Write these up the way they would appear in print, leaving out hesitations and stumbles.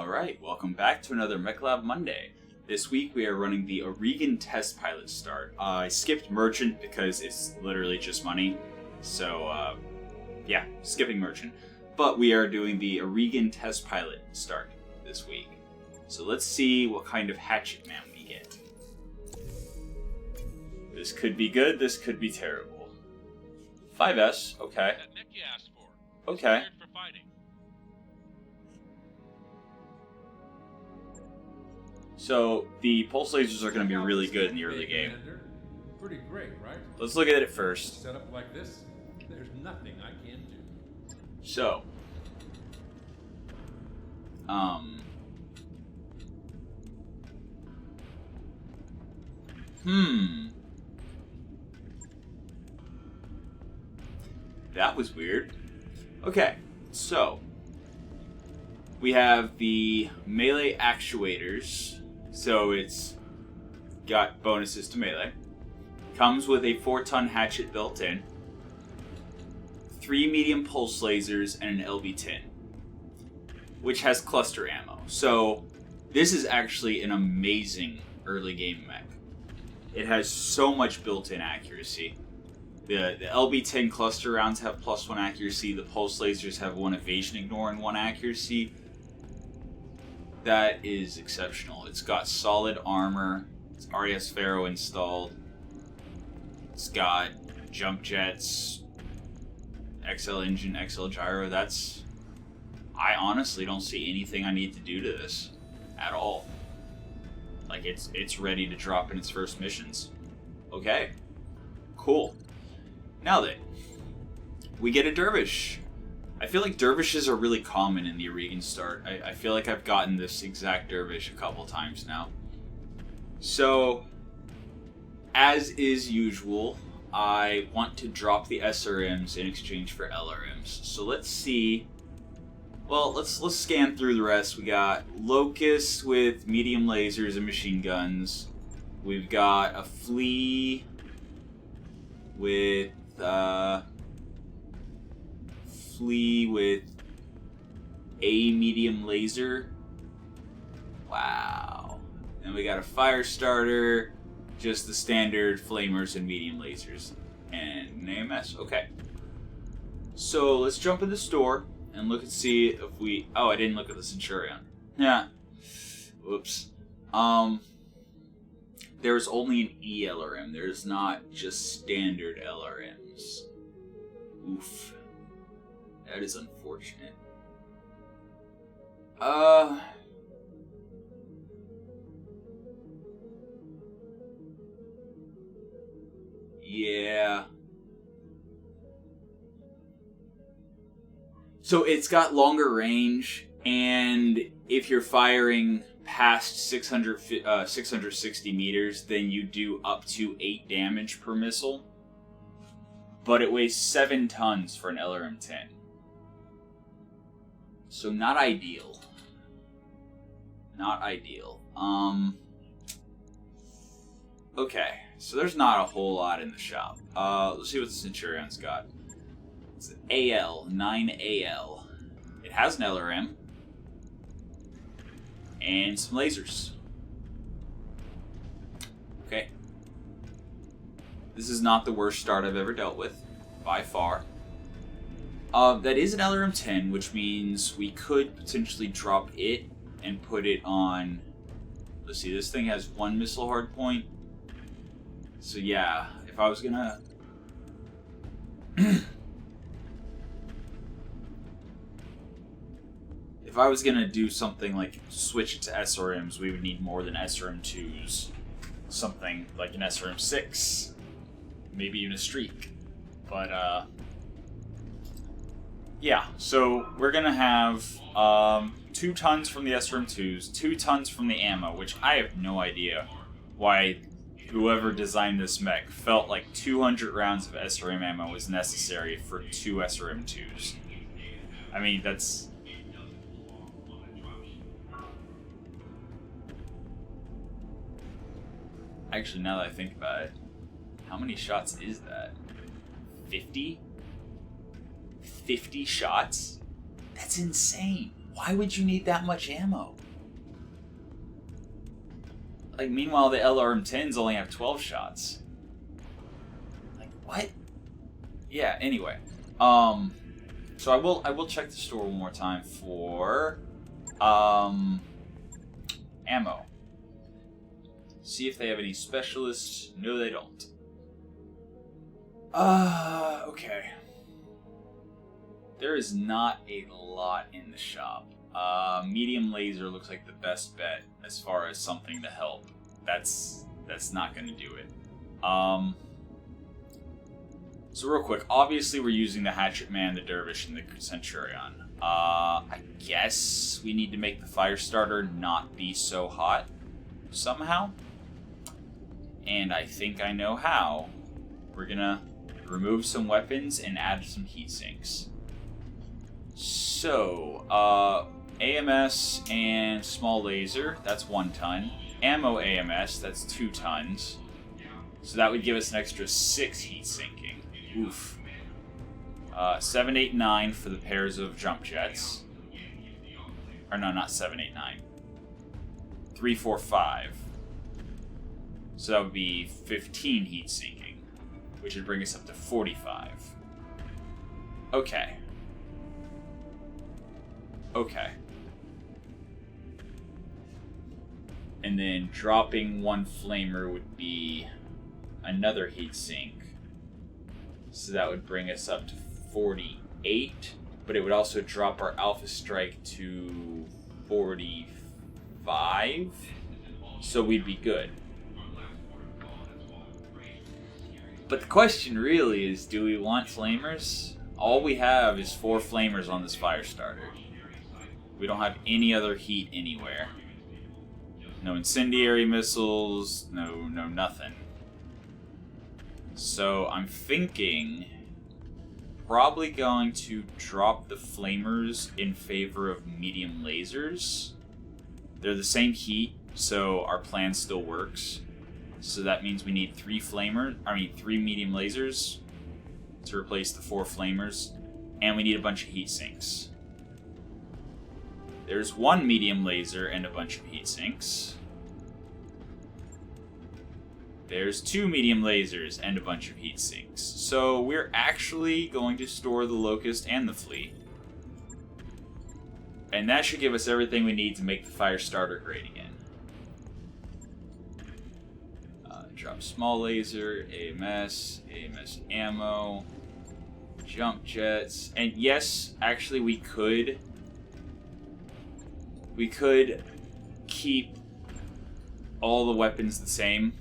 Alright, welcome back to another Mech Lab Monday. This week we are running the Aurigan test pilot start. I skipped Merchant because it's literally just money. So, yeah, skipping Merchant. But we are doing the Aurigan test pilot start this week. So let's see what kind of hatchet man we get. This could be good, this could be terrible. 5S, okay. That mech you asked for. Okay. Cleared for fighting. So, the pulse lasers are going to be really good in the early game. Pretty great, right? Let's look at it first. Set up like this, there's nothing I can't do. So, that was weird. Okay, so we have the melee actuators, so it's got bonuses to melee. Comes with a 4-ton hatchet built in, 3 medium pulse lasers, and an LB-10, which has cluster ammo. So this is actually an amazing early game mech. It has so much built-in accuracy. The LB-10 cluster rounds have +1 accuracy. The pulse lasers have 1 evasion ignore and 1 accuracy. That is exceptional. It's got solid armor. It's RES Pharaoh installed. It's got jump jets, XL engine, XL gyro. I honestly don't see anything I need to do to this at all. Like, it's ready to drop in its first missions. Okay, cool. Now then, we get a dervish. I feel like dervishes are really common in the Aurigan start. I feel like I've gotten this exact dervish a couple times now. So, as is usual, I want to drop the SRMs in exchange for LRMs. So let's see. Well, let's scan through the rest. We got Locust with medium lasers and machine guns. We've got a Flea with a medium laser. Wow. And we got a fire starter, just the standard flamers and medium lasers, and an AMS. Okay. So let's jump in the store and look and see if we... Oh, I didn't look at the Centurion. Yeah. Whoops. There's only an ELRM. There's not just standard LRMs. Oof. That is unfortunate. Yeah. So it's got longer range, and if you're firing past 660 meters, then you do up to 8 damage per missile. But it weighs 7 tons for an LRM-10. So not ideal. Not ideal. Okay, so there's not a whole lot in the shop. Let's see what the Centurion's got. It's an AL, 9AL. It has an LRM. And some lasers. Okay. This is not the worst start I've ever dealt with, by far. That is an LRM-10, which means we could potentially drop it and put it on... Let's see, this thing has 1 missile hardpoint. So yeah, if I was gonna... If I was gonna do something like switch it to SRMs, we would need more than SRM2s. Something like an SRM6. Maybe even a streak. But, yeah, so we're gonna have 2 tons from the SRM2s, 2 tons from the ammo, which I have no idea why whoever designed this mech felt like 200 rounds of SRM ammo was necessary for 2 SRM2s. I mean, that's... Actually, now that I think about it, how many shots is that? 50? 50 shots? That's insane. Why would you need that much ammo? Like, meanwhile, the LRM-10s only have 12 shots. Like, what? Yeah, anyway. So I will check the store one more time for ammo. See if they have any specialists. No, they don't. Okay. There is not a lot in the shop. Medium laser looks like the best bet as far as something to help. That's not going to do it. So real quick, obviously we're using the Hatchet Man, the Dervish, and the Centurion. I guess we need to make the fire starter not be so hot somehow. And I think I know how. We're gonna remove some weapons and add some heat sinks. So, AMS and small laser, that's 1 ton. Ammo AMS, that's 2 tons. So that would give us an extra 6 heat sinking. Oof. 7, 8, 9 for the pairs of jump jets. Or no, not 7, 8, 9. 3, 4, 5. So that would be 15 heat sinking, which would bring us up to 45. Okay. Okay. And then dropping 1 flamer would be another heat sink. So that would bring us up to 48, but it would also drop our Alpha Strike to 45. So we'd be good. But the question really is, do we want flamers? All we have is 4 flamers on this fire starter. We don't have any other heat anywhere. No incendiary missiles, no nothing. So I'm thinking probably going to drop the flamers in favor of medium lasers. They're the same heat, so our plan still works. So that means we need 3 medium lasers to replace the 4 flamers, and we need a bunch of heat sinks. There's 1 medium laser and a bunch of heat sinks. There's 2 medium lasers and a bunch of heat sinks. So we're actually going to store the Locust and the Fleet. And that should give us everything we need to make the fire starter great again. Drop small laser, AMS ammo, jump jets. And yes, actually we could keep all the weapons the same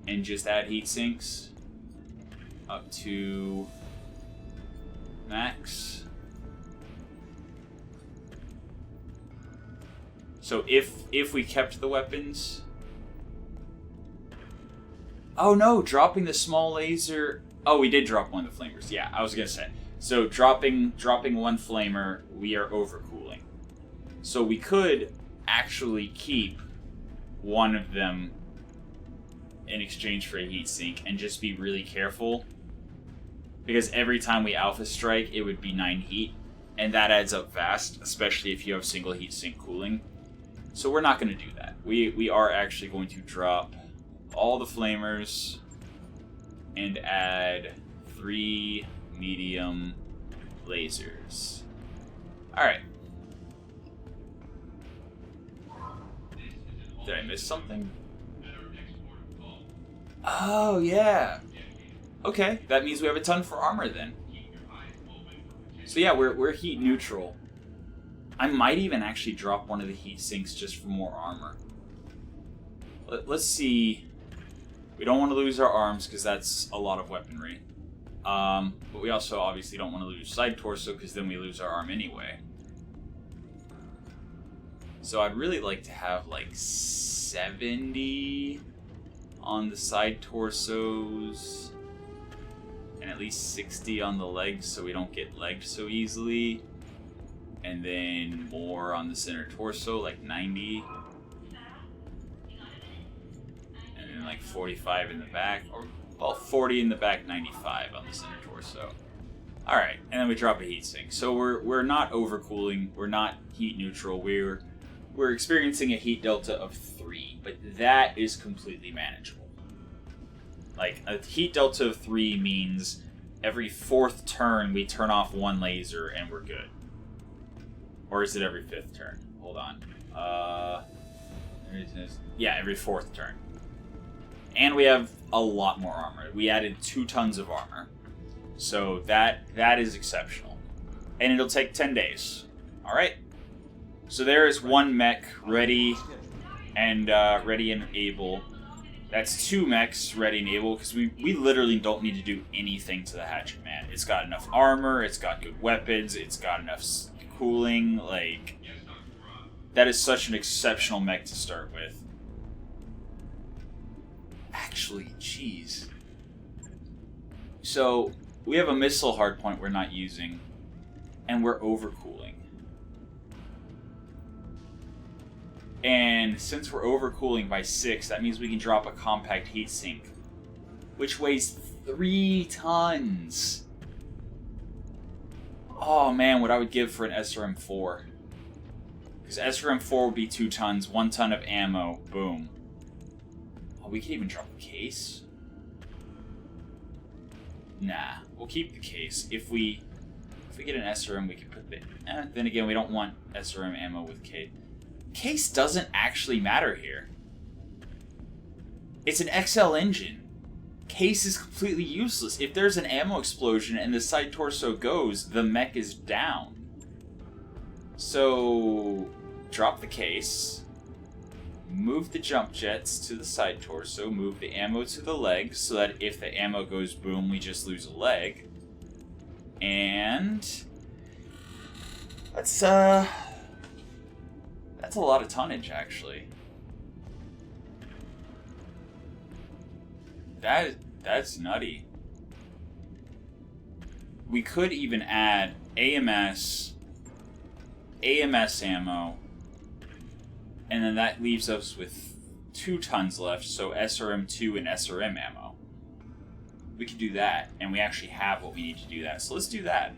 and just add heat sinks up to max. So if we kept the weapons... Oh no, dropping the small laser... Oh, we did drop 1 of the flamers. Yeah, I was gonna say. So dropping 1 flamer, we are overcooling. So we could actually keep 1 of them in exchange for a heat sink and just be really careful. Because every time we alpha strike, it would be 9 heat. And that adds up fast, especially if you have single heat sink cooling. So we're not going to do that. We are actually going to drop all the flamers and add 3 medium lasers. Alright. Did I miss something? Oh, yeah. Okay, that means we have a ton for armor then. So yeah, we're heat neutral. I might even actually drop 1 of the heat sinks just for more armor. Let's see. We don't want to lose our arms because that's a lot of weaponry. But we also obviously don't want to lose side torso because then we lose our arm anyway. So I'd really like to have like 70 on the side torsos and at least 60 on the legs so we don't get legged so easily. And then more on the center torso, like 90. And then like 45 in the back, or well, 40 in the back, 95 on the center torso. Alright, and then we drop a heatsink. So we're not overcooling, we're not heat neutral, we're experiencing a heat delta of 3, but that is completely manageable. Like, a heat delta of 3 means every 4th turn we turn off 1 laser and we're good. Or is it every 5th turn? Hold on. Yeah, every 4th turn. And we have a lot more armor. We added 2 tons of armor. So that is exceptional. And it'll take 10 days. Alright. So there is 1 mech ready and able. That's 2 mechs ready and able, because we literally don't need to do anything to the Hatchet Man. It's got enough armor, it's got good weapons, it's got enough cooling, like... That is such an exceptional mech to start with. Actually, jeez. So, we have a missile hardpoint we're not using, and we're overcooling. And since we're overcooling by 6, that means we can drop a compact heatsink, which weighs 3 tons. Oh man, what I would give for an SRM-4. Because SRM-4 would be 2 tons, 1 ton of ammo, boom. Oh, we can even drop a case? Nah, we'll keep the case. If we get an SRM, we can put the... then again, we don't want SRM ammo with case. Case doesn't actually matter here. It's an XL engine. Case is completely useless. If there's an ammo explosion and the side torso goes, the mech is down. So, drop the case, move the jump jets to the side torso, move the ammo to the leg, so that if the ammo goes boom, we just lose a leg. And that's a lot of tonnage, actually. That's nutty. We could even add AMS ammo, and then that leaves us with 2 tons left, so SRM-2 and SRM ammo. We could do that, and we actually have what we need to do that, so let's do that.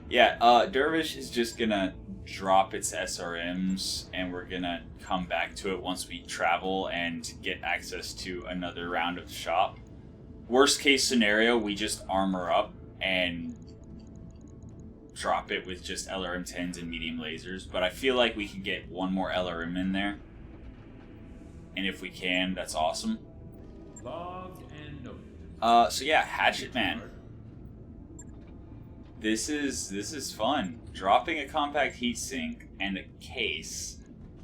Yeah, Dervish is just gonna drop its SRMs, and we're gonna come back to it once we travel and get access to another round of shop. Worst case scenario, we just armor up and drop it with just LRM-10s and medium lasers, but I feel like we can get 1 more LRM in there. And if we can, that's awesome. Log and note. So yeah, Hatchet Man. This is fun. Dropping a compact heatsink and a case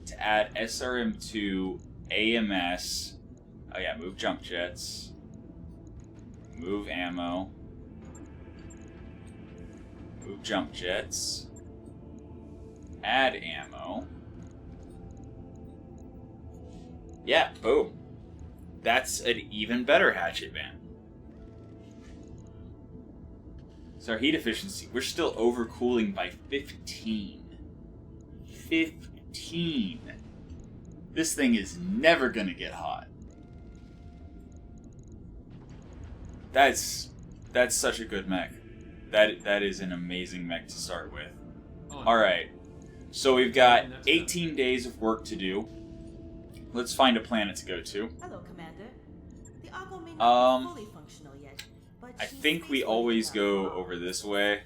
to add SRM-2, AMS. Oh yeah, move jump jets. Move ammo. Move jump jets. Add ammo. Yeah, boom. That's an even better Hatchet Man. So our heat efficiency, we're still overcooling by 15. 15. This thing is never gonna get hot. That's such a good mech. That is an amazing mech to start with. Alright, so we've got 18 days of work to do. Let's find a planet to go to. Hello, Commander. The Argo may not be fully functional yet, but I think we always go over this way.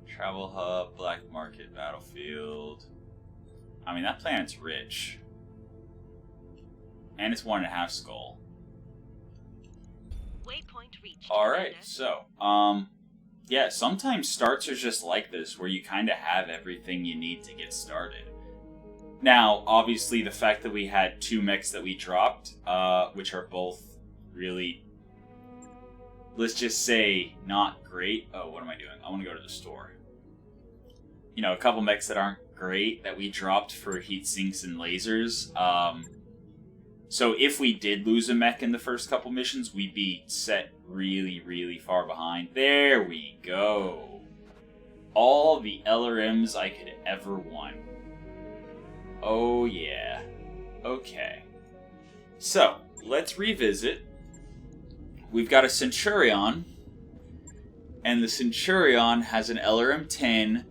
Travel hub, black market, battlefield. I mean, that planet's rich. And it's 1.5 skull. Waypoint reached. Alright, so, yeah, sometimes starts are just like this, where you kind of have everything you need to get started. Now, obviously, the fact that we had 2 mechs that we dropped, which are both really, let's just say, not great. Oh, what am I doing? I want to go to the store. You know, a couple mechs that aren't great that we dropped for heat sinks and lasers. So if we did lose a mech in the first couple missions, we'd be set really, really far behind. There we go. All the LRMs I could ever want. Oh yeah. Okay. So, let's revisit we've got a Centurion, and the Centurion has an LRM-10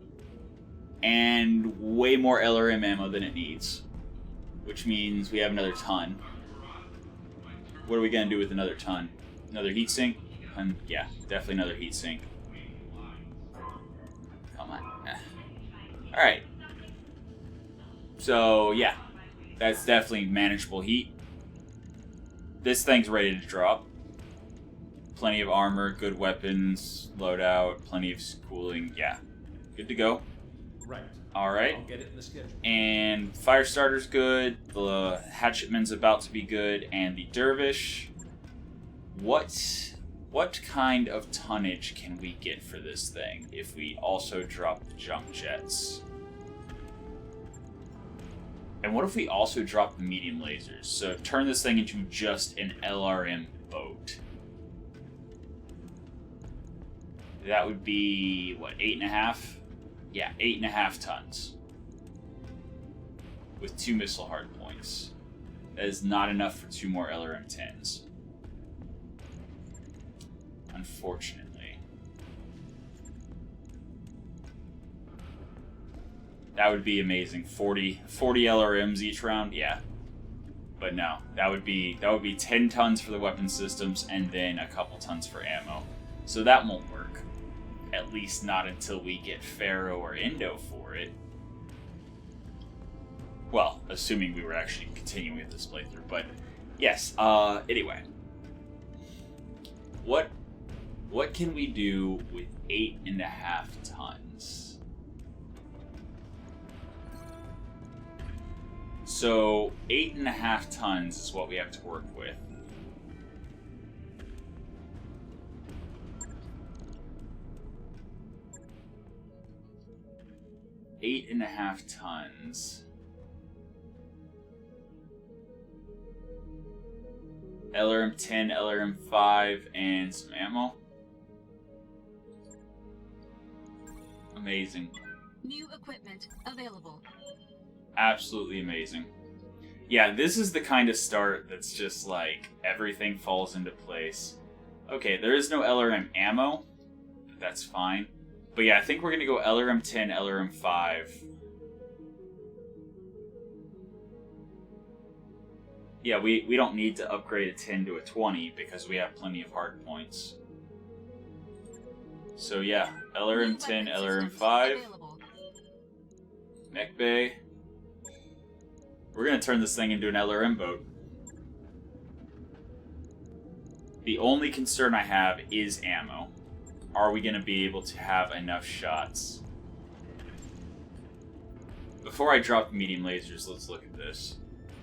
and way more LRM ammo than it needs, which means we have another ton. What are we going to do with another ton? Another heatsink? Yeah, definitely another heatsink. Come on. Alright. So, yeah. That's definitely manageable heat. This thing's ready to drop. Plenty of armor, good weapons, loadout, plenty of cooling. Yeah. Good to go. Right. Alright. I'll get it in the schedule. And Firestarter's good. The Hatchetman's about to be good. And the Dervish. What kind of tonnage can we get for this thing if we also drop the junk jets? And what if we also drop the medium lasers? So turn this thing into just an LRM boat. That would be, what, 8.5? Yeah, 8.5 tons. With 2 missile hardpoints. That is not enough for 2 more LRM-10s. Unfortunately. That would be amazing. 40 LRMs each round, yeah. But no, that would be 10 tons for the weapon systems and then a couple tons for ammo. So that won't work. At least not until we get Pharaoh or Indo for it. Well, assuming we were actually continuing with this playthrough, but yes, anyway. What can we do with 8.5 tons? So 8.5 tons is what we have to work with. Eight and a half tons. LRM-10, LRM-5, and some ammo. Amazing. New equipment available. Absolutely amazing. Yeah, this is the kind of start that's just like everything falls into place. Okay, there is no LRM ammo, but that's fine. But yeah, I think we're going to go LRM-10, LRM-5. Yeah, we don't need to upgrade a 10 to a 20 because we have plenty of hard points. So yeah, LRM-10, LRM-5. Mech Bay. We're going to turn this thing into an LRM boat. The only concern I have is ammo. Are we going to be able to have enough shots? Before I drop the medium lasers, let's look at this.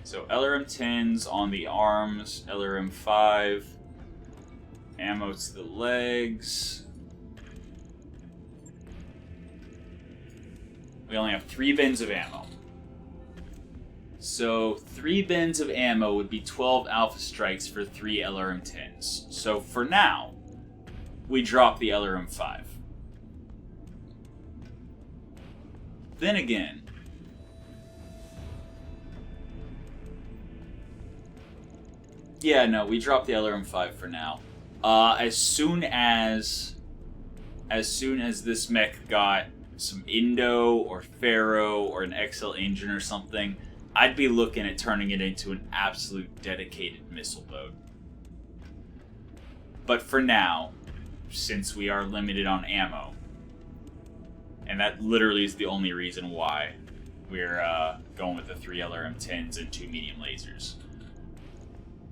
So LRM-10s on the arms, LRM-5, ammo to the legs. We only have 3 bins of ammo. So 3 bins of ammo would be 12 Alpha Strikes for 3 LRM-10s. So for now, we drop the LRM-5. Then again, yeah, no, we drop the LRM-5 for now. As soon as this mech got some Indo or Pharaoh or an XL engine or something, I'd be looking at turning it into an absolute dedicated missile boat. But for now, since we are limited on ammo, and that literally is the only reason why we're going with the 3 LRM-10s and 2 medium lasers.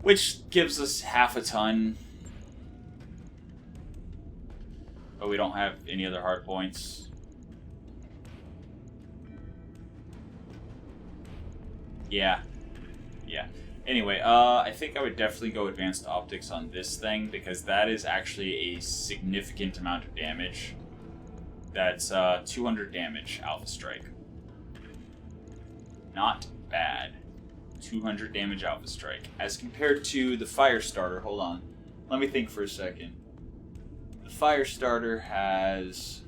Which gives us half a ton. But we don't have any other hard points. Yeah. Anyway, I think I would definitely go advanced optics on this thing because that is actually a significant amount of damage. That's 200 damage Alpha Strike. Not bad. 200 damage Alpha Strike. As compared to the Firestarter, hold on. Let me think for a second. The Firestarter has,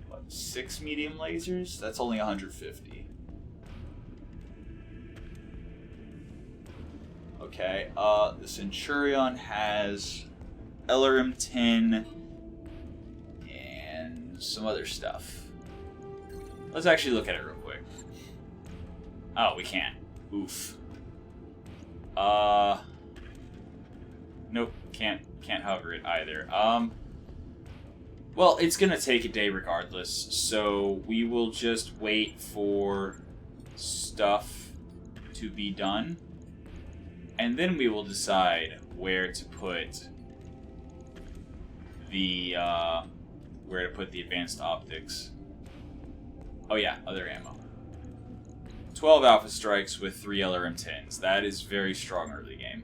what, 6 medium lasers? That's only 150. Okay, the Centurion has LRM 10 and some other stuff. Let's actually look at it real quick. Oh, we can't. Oof. Nope, can't hover it either. Well, it's gonna take a day regardless, so we will just wait for stuff to be done, and then we will decide where to put the advanced optics. Oh yeah, other ammo. 12 Alpha Strikes with 3 LRM-10s. That is very strong early game.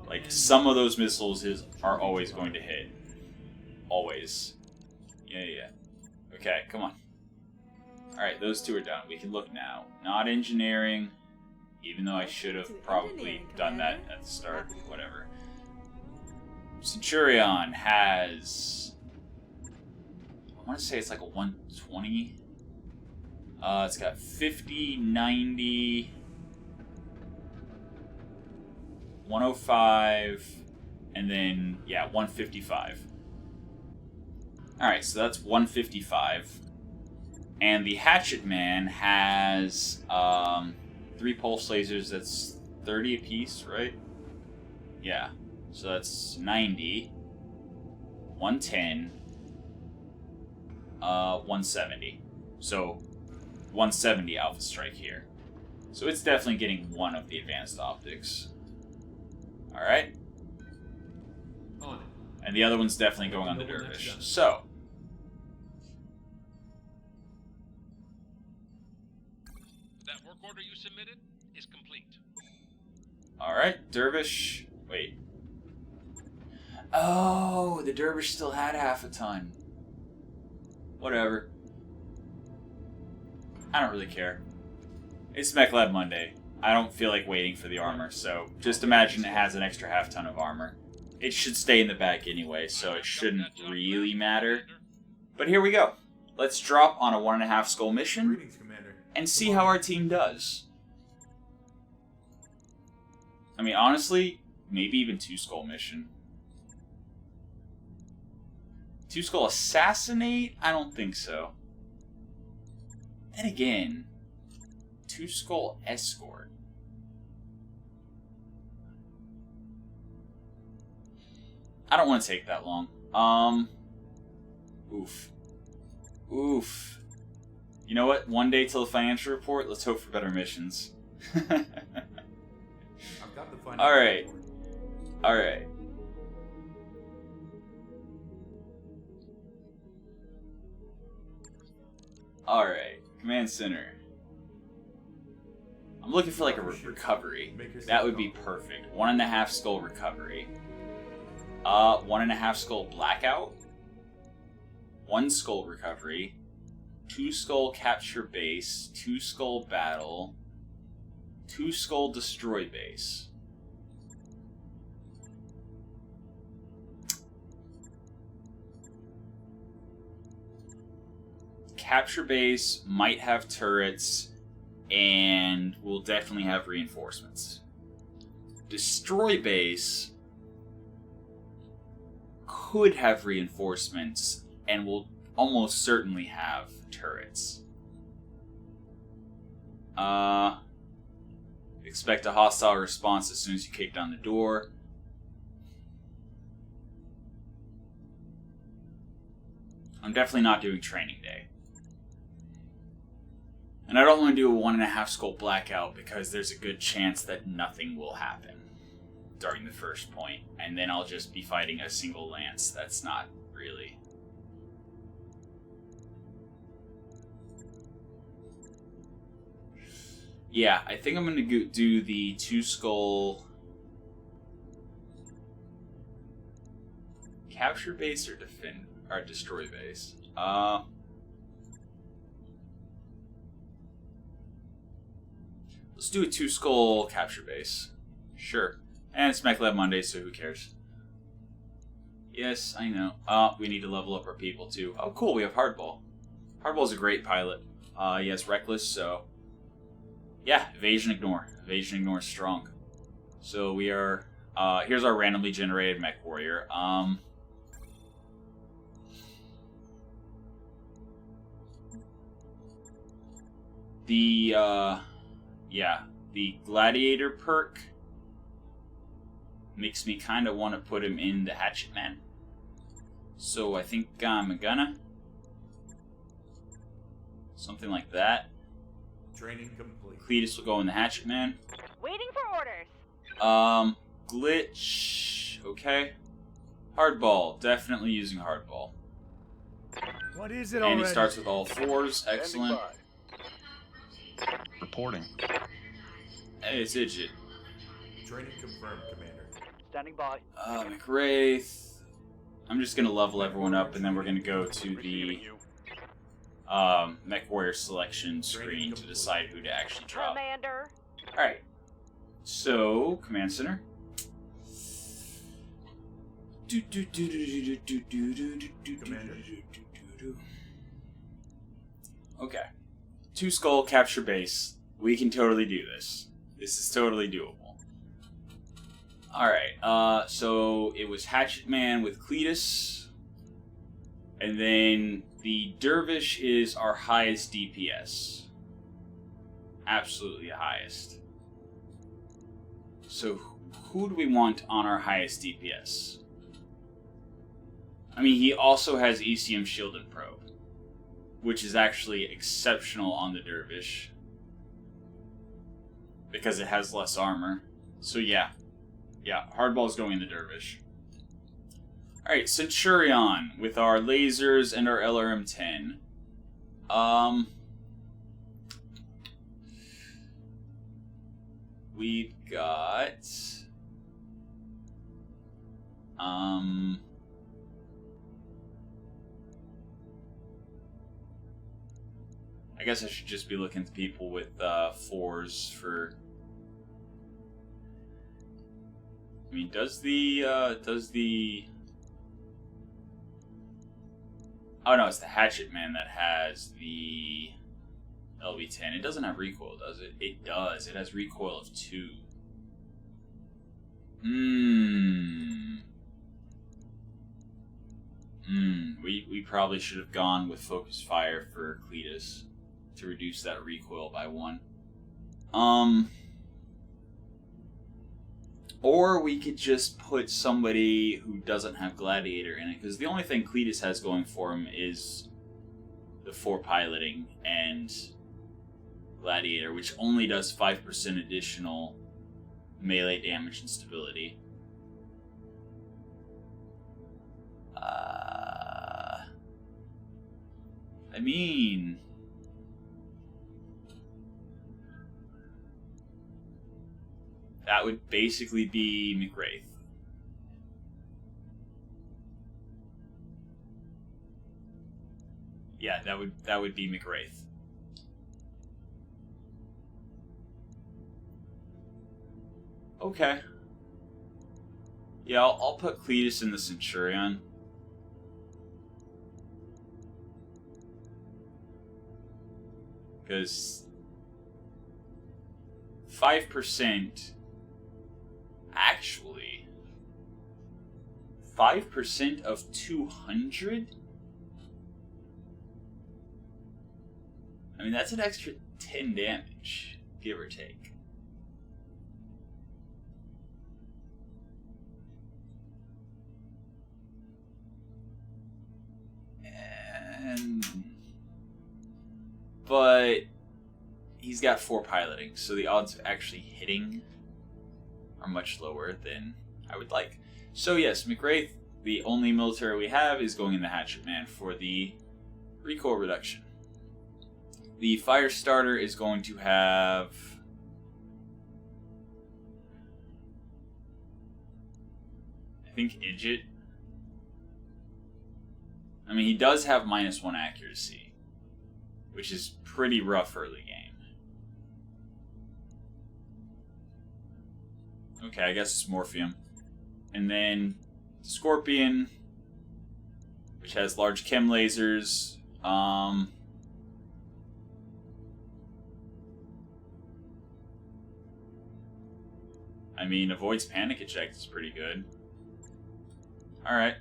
Like, some of those missiles are always going to hit. Always. Yeah. Okay, come on. Alright, those two are done. We can look now. Not engineering, even though I should have probably done that at the start. Whatever. Centurion has... I want to say it's like a 120. It's got 50, 90, 105, and then, yeah, 155. Alright, so that's 155. And the Hatchet Man has 3 pulse lasers, that's 30 apiece, right? Yeah, so that's 90, 110, 170. So 170 Alpha Strike here. So it's definitely getting one of the advanced optics. Alright. On it. And the other one's definitely going on the Dervish. So. That work order you submitted is complete. Alright, Dervish. Wait. Oh, the Dervish still had half a ton. Whatever. I don't really care. It's Mech Lab Monday. I don't feel like waiting for the armor, so just imagine it has an extra half ton of armor. It should stay in the back anyway, so it shouldn't really matter. But here we go. Let's drop on a 1.5 skull mission and see how our team does. I mean, honestly, maybe even 2 skull mission. 2 skull assassinate? I don't think so. Then again, 2 skull escort. I don't want to take that long. Oof. You know what? One day till the financial report, let's hope for better missions. Alright. Alright. Command center. I'm looking for like a recovery. That would be perfect. 1.5 skull recovery. 1.5 skull blackout. 1 skull recovery. 2 skull capture base. 2 skull battle. 2 skull destroy base. Capture base might have turrets and will definitely have reinforcements. Destroy base could have reinforcements and will almost certainly have turrets. Expect a hostile response as soon as you kick down the door. I'm definitely not doing training day. And I don't want to do a 1.5 skull blackout because there's a good chance that nothing will happen during the first point. And then I'll just be fighting a single lance. That's not really... Yeah, I think I'm going to do the 2 skull... Capture base or defend... or destroy base? Let's do a 2 skull capture base. Sure. And it's Mech Lab Monday, so who cares? Yes, I know. We need to level up our people too. Oh, cool, we have Hardball. Hardball's a great pilot. Yes, Reckless, so... Yeah, evasion ignore. Evasion ignore is strong. So we are. Here's our randomly generated Mechwarrior. The Gladiator perk makes me kind of want to put him in the Hatchet Man. So I think I'm gonna. Something like that. Training complete. Cletus will go in the Hatchet Man. Waiting for orders. Glitch. Okay. Hardball. Definitely using hardball. What is it And already? he starts with all fours. Excellent. Reporting. Hey, it's Idjit. Training confirmed, Commander. Standing by. McWraith. I'm just gonna level everyone up, and then we're gonna go to the Mechwarrior selection screen to decide who to actually drop. Commander. Alright. So, Command Center. Okay. 2 skull capture base. We can totally do this. This is totally doable. Alright, so it was Hatchet Man with Cletus. And then the Dervish is our highest DPS. Absolutely the highest. So who do we want on our highest DPS? I mean, he also has ECM Shield and Probe, which is actually exceptional on the Dervish because it has less armor. So yeah, Hardball's going in the Dervish. Alright, Centurion with our lasers and our LRM-10. We've got... I guess I should just be looking at people with 4s for... I mean, does the... Oh no, it's the Hatchet Man that has the LB-10. It doesn't have recoil, does it? It does. It has recoil of 2. We probably should have gone with Focus Fire for Cletus to reduce that recoil by 1. Or we could just put somebody who doesn't have Gladiator in it, because the only thing Cletus has going for him is the 4 piloting and Gladiator, which only does 5% additional melee damage and stability. I mean... that would basically be McWraith. Yeah, that would be McWraith. Okay. Yeah, I'll put Cletus in the Centurion. Because 5%... Actually, 5% of 200? I mean, that's an extra 10 damage, give or take. But he's got 4 piloting, so the odds of actually hitting are much lower than I would like. So yes, McWraith, the only military we have, is going in the Hatchet Man for the recoil reduction. The fire starter is going to have... I think Idjit. I mean, he does have -1 accuracy, which is pretty rough early game. Okay, I guess it's Morpheum. And then Scorpion, which has large chem lasers. I I mean, avoids panic eject is pretty good. Alright.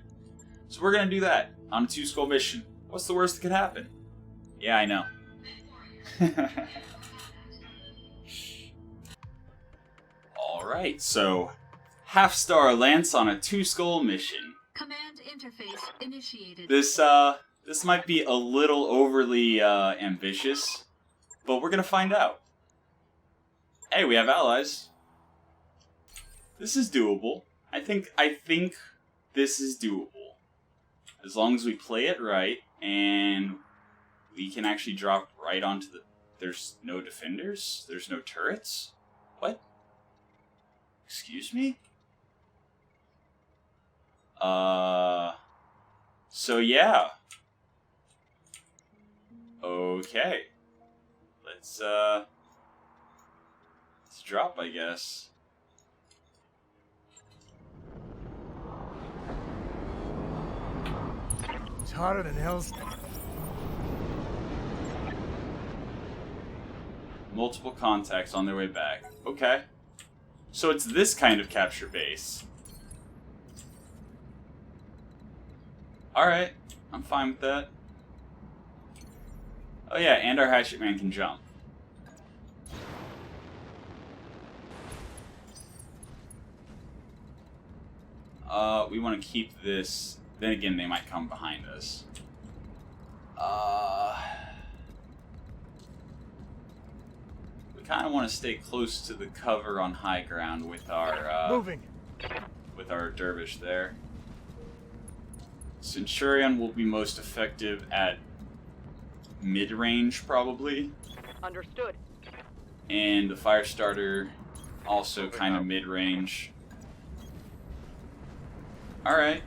So we're gonna do that on a 2-skull mission. What's the worst that could happen? Yeah, I know. Alright, so half-star Lance on a 2-skull mission. Command interface initiated. This might be a little overly ambitious, but we're gonna find out. Hey, we have allies. This is doable. I think this is doable. As long as we play it right, and we can actually drop right onto the... There's no defenders? There's no turrets? What? Excuse me? So yeah. Okay. Let's drop, I guess. It's hotter than hell's. Multiple contacts on their way back. Okay. So it's this kind of capture base. Alright. I'm fine with that. Oh yeah, and our hatchet man can jump. We want to keep this. Then again, they might come behind us. We kind of want to stay close to the cover on high ground with our Moving. With our dervish there. Centurion will be most effective at mid-range, probably. Understood. And the fire starter also kind of mid-range. Alright.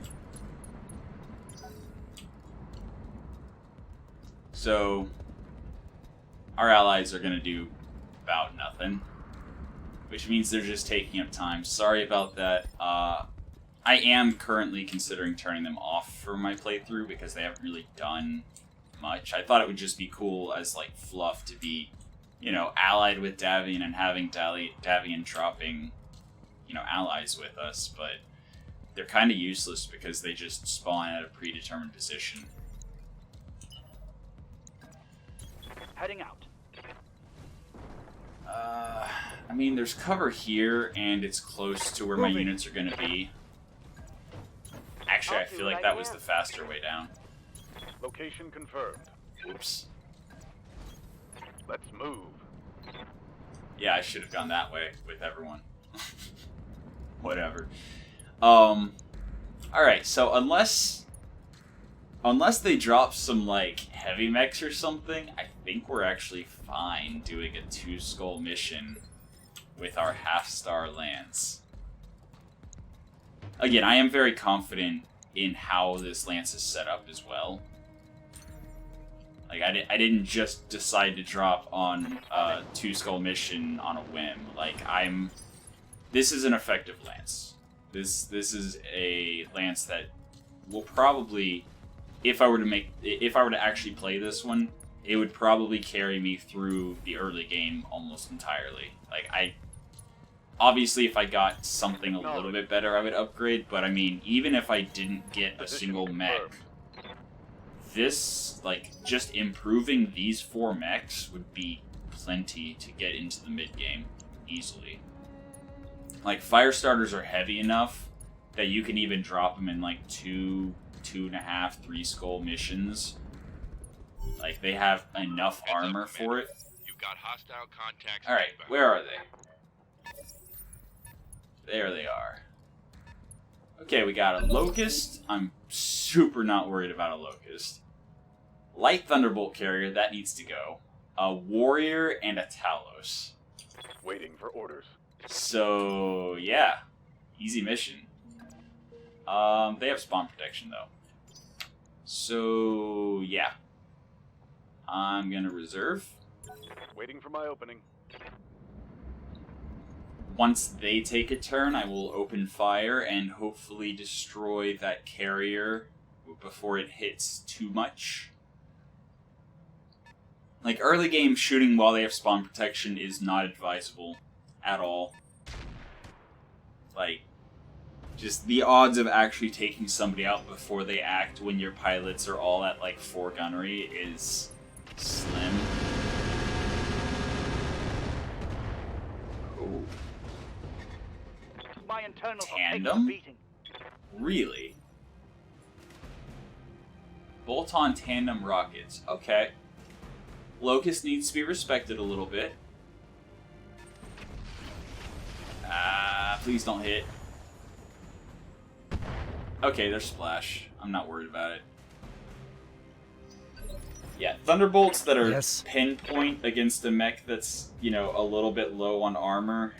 So, our allies are going to do about nothing. Which means they're just taking up time. Sorry about that. I am currently considering turning them off for my playthrough because they haven't really done much. I thought it would just be cool as, like, fluff to be, you know, allied with Davian and having Davian dropping, you know, allies with us, but they're kind of useless because they just spawn at a predetermined position. Heading out. I mean, there's cover here, and it's close to where my units are going to be. Actually, I feel like that was the faster way down. Location confirmed. Oops. Let's move. Yeah, I should have gone that way with everyone. Whatever. Alright, so unless they drop some, like, heavy mechs or something, I think we're actually fine doing a 2-skull mission with our half-star Lance. Again, I am very confident in how this Lance is set up as well. Like, I didn't just decide to drop on a 2-skull mission on a whim. Like, this is an effective Lance. This is a Lance that will probably, if I were to actually play this one, it would probably carry me through the early game almost entirely. Like, obviously, if I got something a little bit better, I would upgrade, but I mean, even if I didn't get a single mech, this, like, just improving these 4 mechs would be plenty to get into the mid-game easily. Like, fire starters are heavy enough that you can even drop them in, like, 2.5, 3-skull missions. Like, they have enough armor for it. You've got hostile contacts. Alright, where are they? There they are. Okay, we got a Locust. I'm super not worried about a Locust. Light Thunderbolt Carrier, that needs to go. A Warrior and a Talos. Waiting for orders. So, yeah. Easy mission. They have spawn protection, though. So, yeah. I'm gonna reserve. Waiting for my opening. Once they take a turn, I will open fire and hopefully destroy that carrier before it hits too much. Like, early game shooting while they have spawn protection is not advisable at all. Like, just the odds of actually taking somebody out before they act when your pilots are all at, like, 4 gunnery is slim. Oh. My internals are taking Tandem? a beating. Really? Bolt-on tandem rockets. Okay. Locust needs to be respected a little bit. Please don't hit. Okay, there's splash. I'm not worried about it. Yeah, thunderbolts that are pinpoint against a mech that's, you know, a little bit low on armor.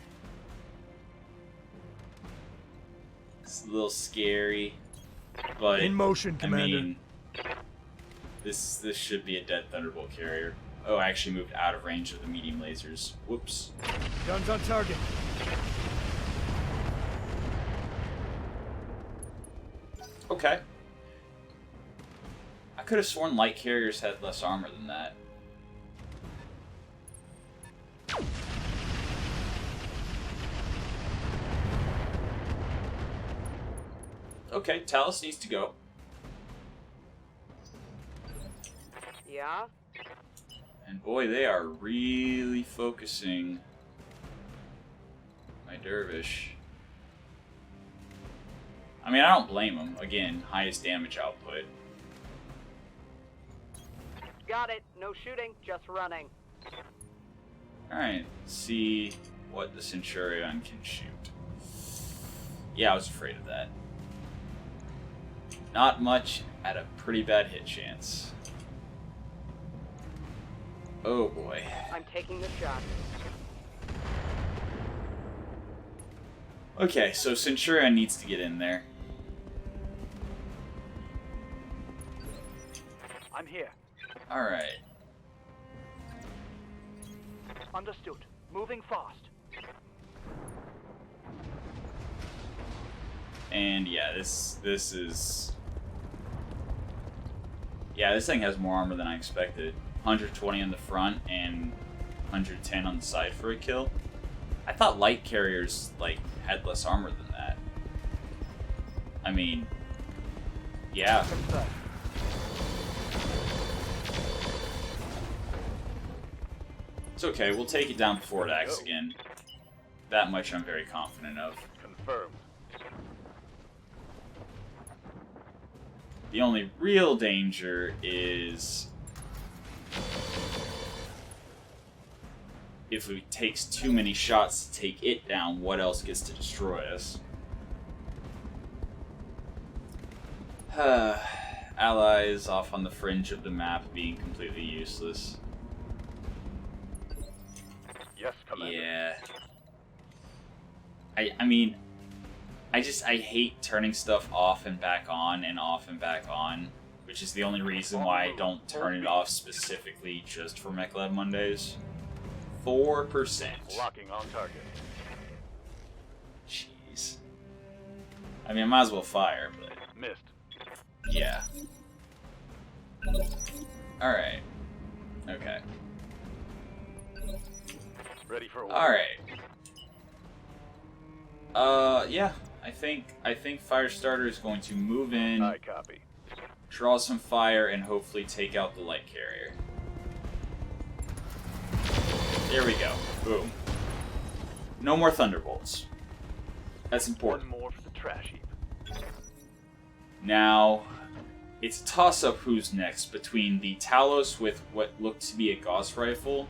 It's a little scary. But in motion, Commander. I mean, this should be a dead thunderbolt carrier. Oh, I actually moved out of range of the medium lasers. Whoops. Guns on target. Okay. I could have sworn light carriers had less armor than that. Okay, Talus needs to go. Yeah? And boy, they are really focusing my dervish. I mean, I don't blame him. Again, highest damage output. Got it. No shooting, just running. Alright, see what the Centurion can shoot. Yeah, I was afraid of that. Not much at a pretty bad hit chance. Oh boy. I'm taking the shot. Okay, so Centurion needs to get in there. I'm here. Alright. Understood. Moving fast. And yeah, this is... Yeah, this thing has more armor than I expected. 120 on the front and 110 on the side for a kill. I thought light carriers, like, had less armor than that. I mean... Yeah. It's okay, we'll take it down before it acts again. That much I'm very confident of. Confirmed. The only real danger is if it takes too many shots to take it down, what else gets to destroy us? Allies off on the fringe of the map being completely useless. Yes, Commander. Yeah. I mean, I hate turning stuff off and back on and off and back on, which is the only reason why I don't turn it off specifically just for Mech Lab Mondays. 4%. Locking on target. Jeez. I mean, I might as well fire, but... Missed. Yeah. Alright. Okay. Ready for order. Alright. Yeah. I think Firestarter is going to move in, I copy. draw some fire, and hopefully take out the light carrier. There we go. Boom. No more thunderbolts. That's important. One more for the trash heap. Now, it's a toss-up who's next between the Talos with what looked to be a Gauss rifle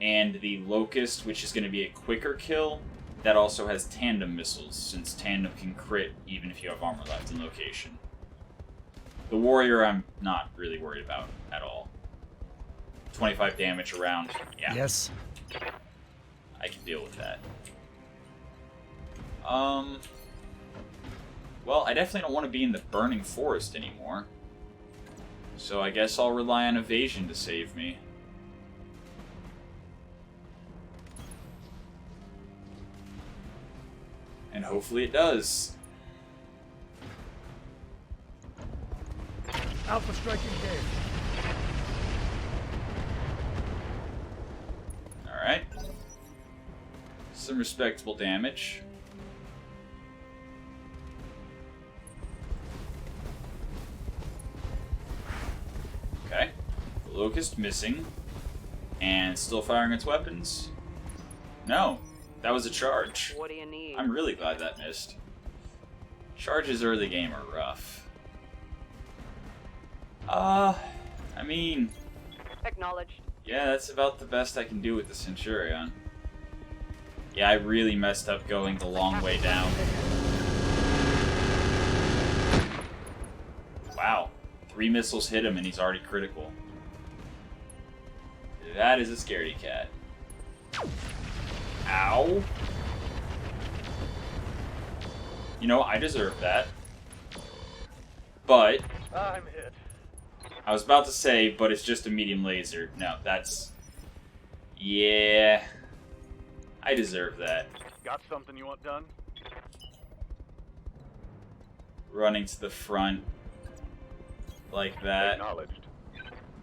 and the Locust, which is going to be a quicker kill that also has tandem missiles, since tandem can crit even if you have armor left in location. The Warrior I'm not really worried about at all. 25 damage around, yeah. Yes. I can deal with that. Well, I definitely don't want to be in the burning forest anymore. So I guess I'll rely on evasion to save me. And hopefully it does. Alpha strike engaged. Alright. Some respectable damage. Locust missing. And still firing its weapons. No, that was a charge. What do you need? I'm really glad that missed. Charges early game are rough. I mean... Acknowledged. Yeah, that's about the best I can do with the Centurion. Yeah, I really messed up going the long way down. Wow. 3 missiles hit him and he's already critical. That is a scaredy cat. Ow. You know, I deserve that. But... I'm hit. I was about to say, but it's just a medium laser. No, that's... Yeah... I deserve that. Got something you want done? Running to the front like that Acknowledged.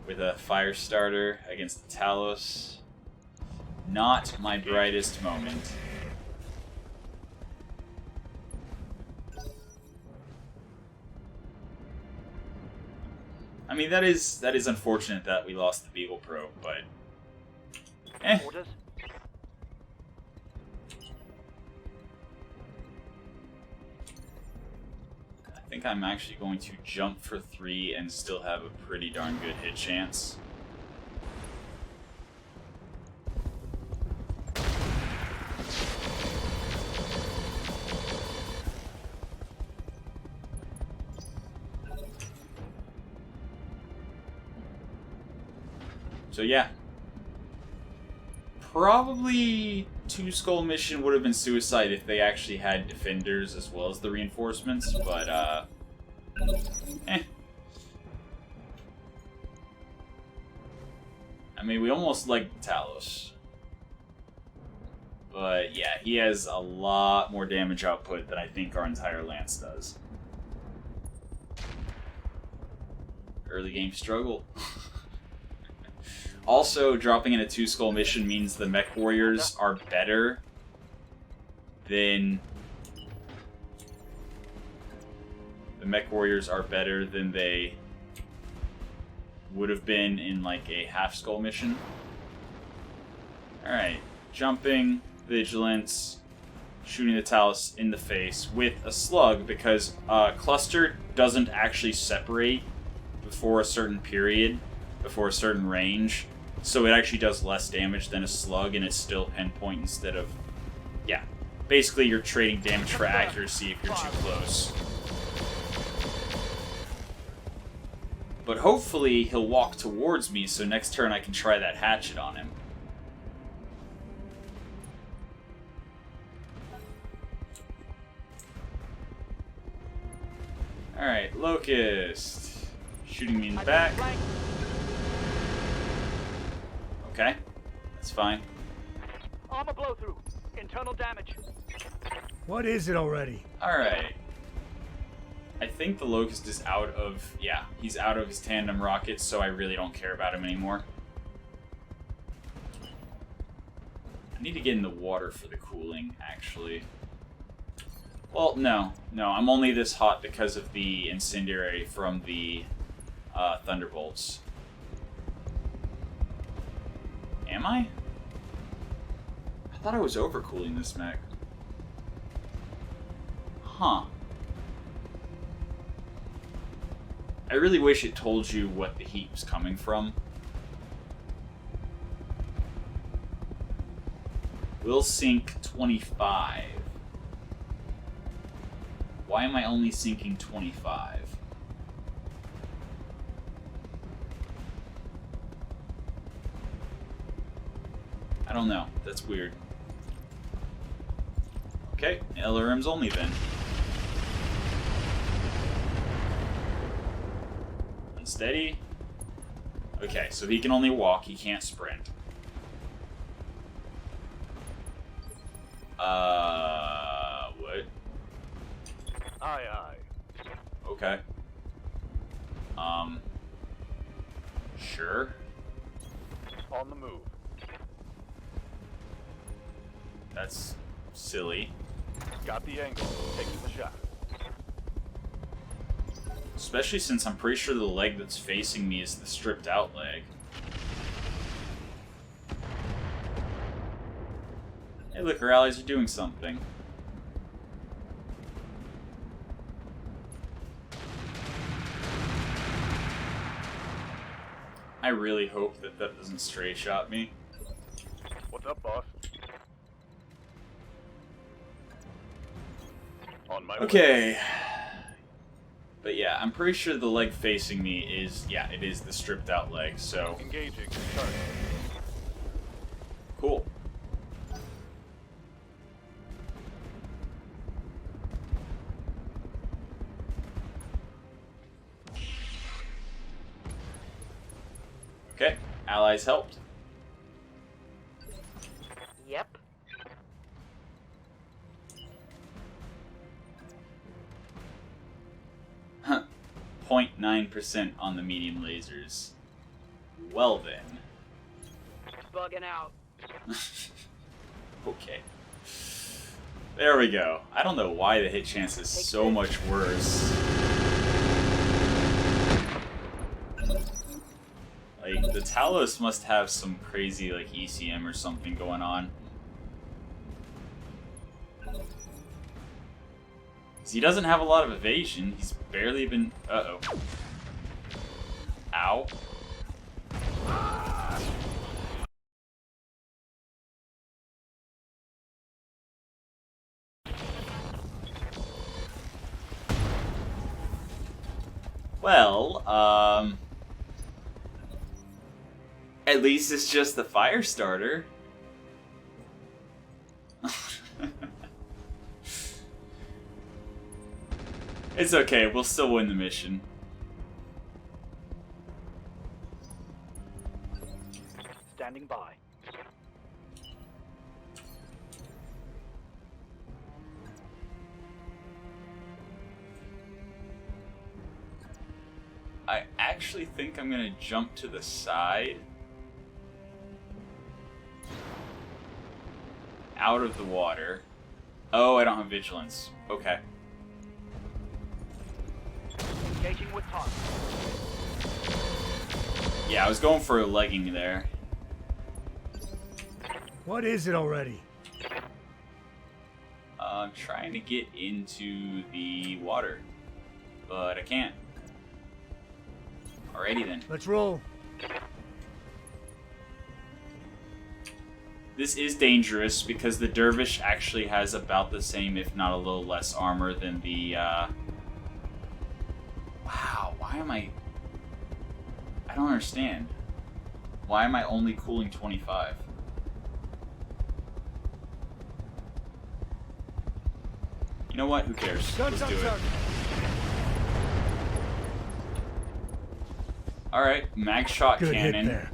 with a fire starter against the Talos. Not my brightest moment. I mean, that is unfortunate that we lost the Beagle Probe, but Orders? I think I'm actually going to jump for 3 and still have a pretty darn good hit chance. So yeah. Probably 2 skull mission would have been suicide if they actually had defenders as well as the reinforcements, but I mean, we almost like Talos. But yeah, he has a lot more damage output than I think our entire lance does. Early game struggle. Also, dropping in a 2 skull mission means the Mechwarriors are better than... The Mechwarriors are better than they would have been in, like, a half skull mission. Alright, jumping, vigilance, shooting the Talos in the face with a slug, because cluster doesn't actually separate before a certain period, before a certain range. So it actually does less damage than a slug, and it's still pinpoint instead of... Yeah. Basically, you're trading damage for accuracy if you're too close. But hopefully, he'll walk towards me, so next turn I can try that hatchet on him. Alright, Locust. Shooting me in the back. Okay, that's fine. Armor blow through. Internal damage. What is it already? Alright. I think the Locust is out of... Yeah, he's out of his tandem rockets, so I really don't care about him anymore. I need to get in the water for the cooling, actually. Well, no. No, I'm only this hot because of the incendiary from the Thunderbolts. Am I? I thought I was overcooling this mech. Huh. I really wish it told you what the heat was coming from. We'll sink 25. Why am I only sinking 25? I don't know. That's weird. Okay, LRM's only then. Unsteady. Okay, so he can only walk, he can't sprint. What? Aye, aye. Okay. Sure. On the move. That's silly. Got the angle. Taking the shot. Especially since I'm pretty sure the leg that's facing me is the stripped out leg. Hey, look, our allies are doing something. I really hope that that doesn't stray shot me. What's up, boss? On my way. Okay. But yeah, I'm pretty sure the leg facing me is, yeah, it is the stripped out leg, so... Engaging. Target. Cool. Okay, allies helped. Yep. Huh. 0.9% on the medium lasers. Well then. Bugging out. Okay. There we go. I don't know why the hit chance is so much worse. Like, the Talos must have some crazy, like, ECM or something going on. 'Cause he doesn't have a lot of evasion. He's barely been... Uh-oh. Ow. Well, at least it's just the fire starter. It's okay, we'll still win the mission. Standing by. I actually think I'm gonna jump to the side. Out of the water. Oh, I don't have vigilance. Okay. Engaging with target. Yeah, I was going for a legging there. What is it already? I'm trying to get into the water, but I can't. Alrighty then. Let's roll. This is dangerous because the dervish actually has about the same, if not a little less armor than the, Wow, why am I don't understand. Why am I only cooling 25? You know what? Who cares? Let's do it. Alright, mag shot Good hit cannon. there.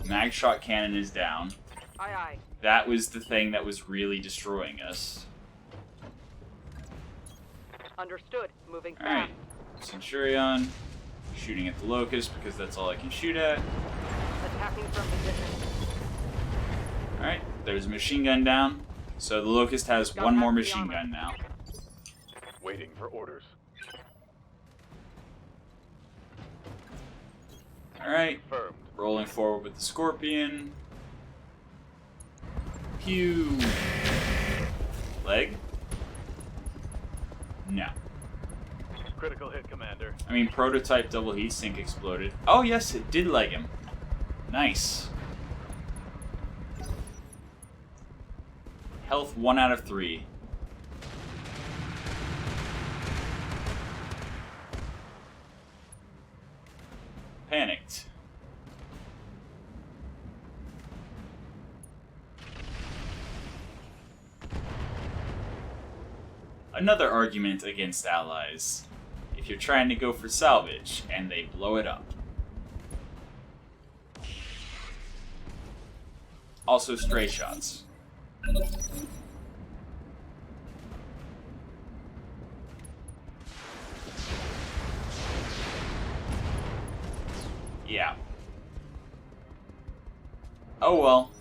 Mag shot cannon is down. Aye aye. That was the thing that was really destroying us. Understood. Moving Alright, fast. Centurion. Shooting at the Locust because that's all I can shoot at. Attacking from position. Alright, there's a machine gun down. So the Locust has Got one more half the machine armor. gun now. Waiting for orders. Alright, Confirmed. rolling forward with the Scorpion. Pew! Leg? No. Critical hit, Commander. I mean, prototype double heat sink exploded. Oh yes, it did leg him. Nice. Health 1 out of 3. Panicked. Another argument against allies. If you're trying to go for salvage and they blow it up. Also stray shots. Yeah. Oh well.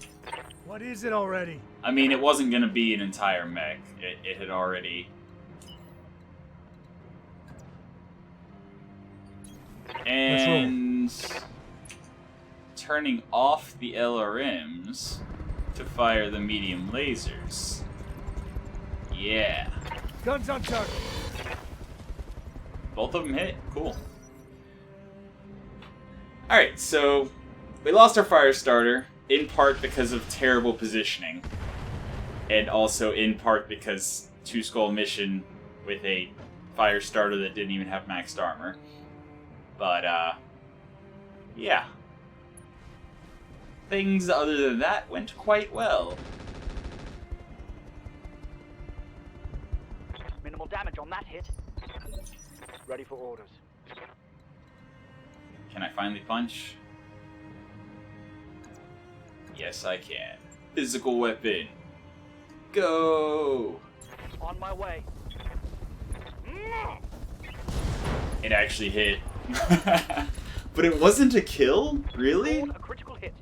What is it already? I mean, it wasn't gonna be an entire mech. It had already... And... turning off the LRMs to fire the medium lasers. Yeah. Guns on target. Both of them hit. Cool. Alright, so we lost our fire starter, in part because of terrible positioning, and also in part because Two Skull mission with a fire starter that didn't even have maxed armor. But, yeah. Things other than that went quite well. Minimal damage on that hit. Ready for orders. Can I finally punch? Yes, I can. Physical weapon. Go! On my way. It actually hit. But it wasn't a kill? Really? A critical hit.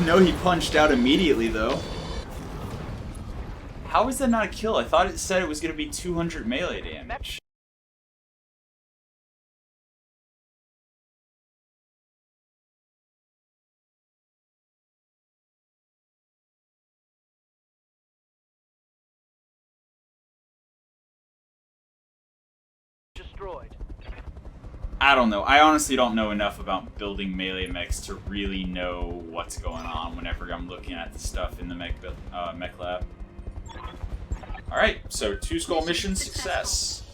No, he punched out immediately, though. How is that not a kill? I thought it said it was going to be 200 melee damage. Destroyed. I don't know. I honestly don't know enough about building melee mechs to really know what's going on whenever I'm looking at the stuff in the mech lab. Alright, so 2 skull mission success.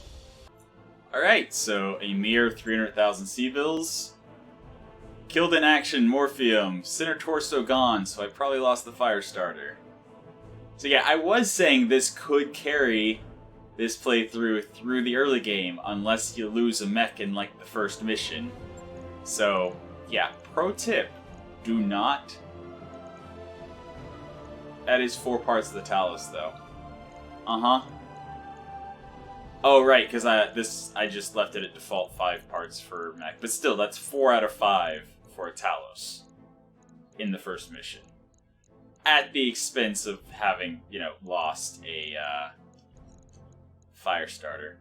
Alright, so a mere 300,000 C-bills. Killed in action, Morpheum. Center torso gone, so I probably lost the fire starter. So yeah, I was saying this could carry this playthrough through the early game, unless you lose a mech in like the first mission. So yeah, pro tip, do not. That is 4 parts of the Talus though. Oh right, because I just left it at default 5 parts for mech, but still that's 4 out of 5 for a Talos in the first mission, at the expense of having, you know, lost a fire starter.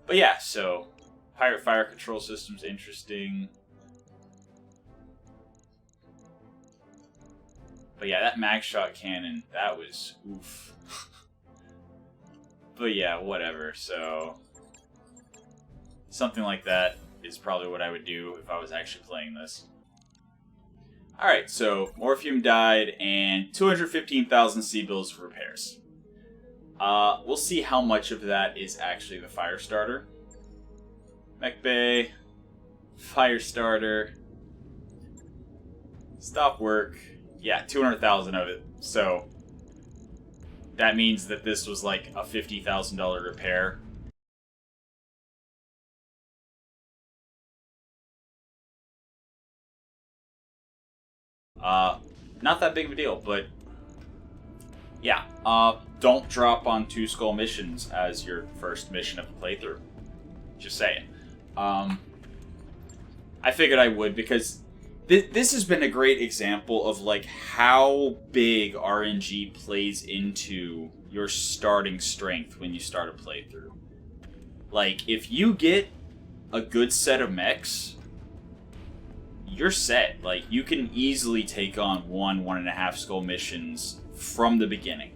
But yeah, so pirate fire control system's interesting. But yeah, that mag shot cannon, that was oof. But yeah, whatever. So something like that is probably what I would do if I was actually playing this. Alright, so Morpheum died and 215,000 C-bills for repairs. We'll see how much of that is actually the fire starter. Mech Bay, fire starter, stop work. Yeah, 200,000 of it. So that means that this was like a $50,000 repair. Not that big of a deal, but yeah, don't drop on 2 skull missions as your first mission of the playthrough. Just saying. I figured I would because this has been a great example of like how big RNG plays into your starting strength when you start a playthrough. Like, if you get a good set of mechs, you're set. Like, you can easily take on 1.5 skull missions from the beginning.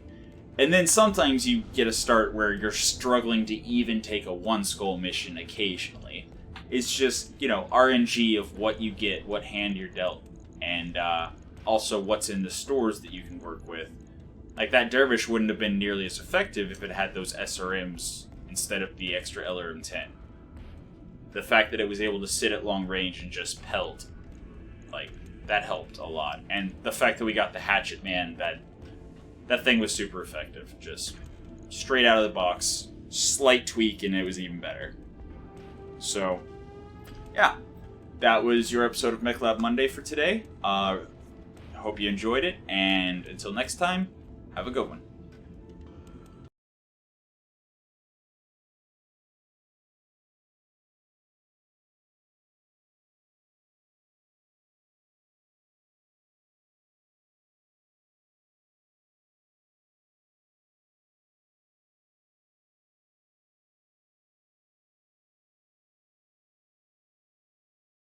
And then sometimes you get a start where you're struggling to even take a 1 skull mission occasionally. It's just, you know, RNG of what you get, what hand you're dealt, and also what's in the stores that you can work with. Like, that Dervish wouldn't have been nearly as effective if it had those SRMs instead of the extra LRM-10. The fact that it was able to sit at long range and just pelt, like, that helped a lot. And the fact that we got the Hatchet Man, that thing was super effective. Just straight out of the box, slight tweak, and it was even better. So, yeah, that was your episode of Mech Lab Monday for today. I hope you enjoyed it, and until next time, have a good one.